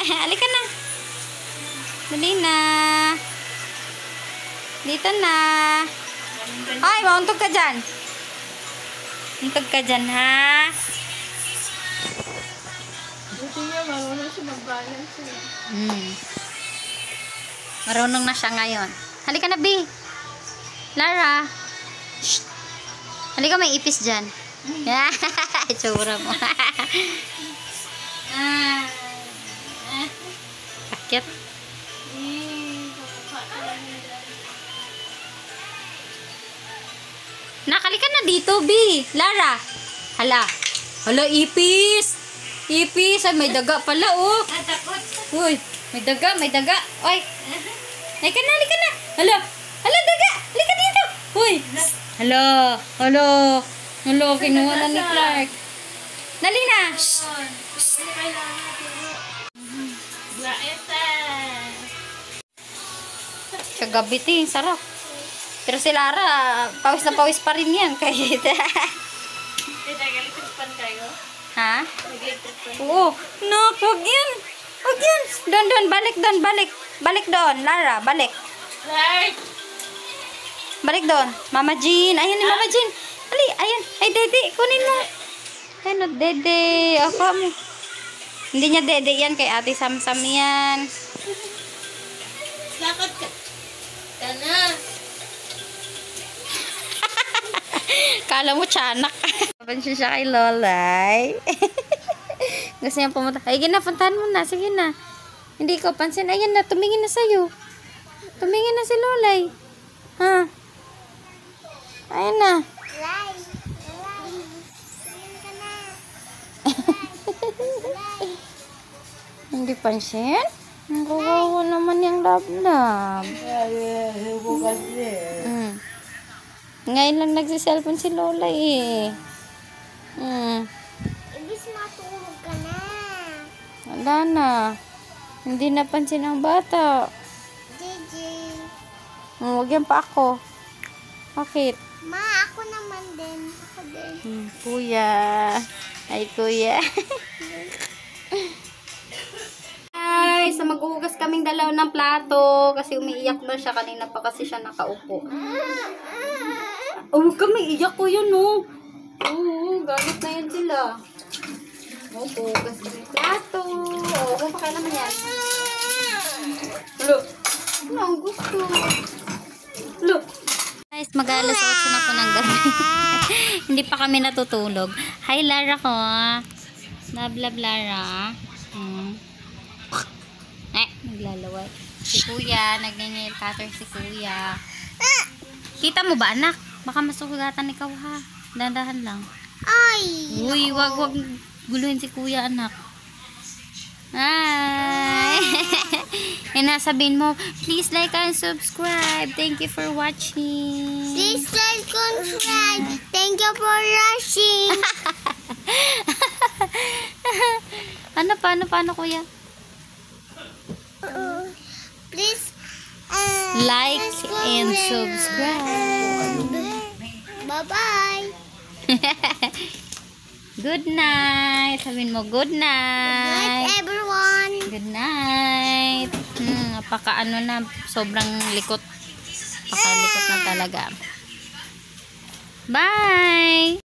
Halika na. Dali na. Dito na. Ay, mauntog ka dyan. Untog ka dyan, ha? Buti niya, marunong siya mag-balance. Marunong na siya ngayon. Halika na, B. Lara. Shh. Halika, may ipis dyan. Itsura mo. Akit. Nakalika na dito, B. Lara. Hala. Hala, ipis. Ipis. Ay, may daga pala, oh. Uy, may daga, may daga. Ay. Halika na, halika na. Hala. Hala, daga. Halika dito. Uy. Hala. Hala. Hala, kinuha na ni Clark. Dali na. Kagabi, sarap. Pero si Lara, pawis na pawis pa rin yan. Kahit. Ha? Oo. No, huwag yan. Huwag yan. Doon, balik doon, balik. Balik doon, Lara, balik. Balik doon. Mama Jean. Ayan ni Mama Jean. Ali, ayan. Ay, Dede, kunin mo. Ayan o, Dede. Ako mo. Hindi niya Dede yan, kay Ate Samsam yan. Lakad ka. Kana. Kala mo tiyanak. Pansin siya kay Lolay. Gusto niya pumunta. Ay, ginapuntahan mo na. Sige na. Hindi ko pansin. Ayan na, tumingin na sa'yo. Tumingin na si Lolay. Ha? Ayan na. Hindi pansin? Ang kawawa naman yung lab-lab. Ngayon lang nagsiselfon si Lola eh. Ibig matulog ka na. Wala na. Hindi napansin ang bata. Gigi. Huwag yan pa ako. Bakit? Ma, ako naman din. Ako din. Kuya. Ay, kuya. Ay, sa maghuhugas kaming dalaw ng plato. Kasi umiiyak na siya. Kanina pa kasi siya nakaupo. Oh, huwag kami iyak ko yun, oh. Oo, galit na yan sila. Opo, hugas kami plato. Oo, kung pa naman yan. Look. Ano ang gusto? Look. Guys, mag-alas 8 na po ng gabi. Hindi pa kami natutulog. Hi, Lara ko. Love, Lara. Naglalaway. Si Kuya, nag-nail cutter si Kuya. Kita mo ba, anak? Baka masugatan ikaw, ha? Dandahan lang. Ay! Uy, wag guluhin si Kuya, anak. Hi! Sabihin mo, please like and subscribe. Thank you for watching. Please like and subscribe. Thank you for watching. Paano, Kuya? Please Like and subscribe. Bye-bye. Good night. Sabihin mo, good Good night. night, everyone. Good night. Napaka-ano na, sobrang likot. Napaka-likot na talaga. Bye!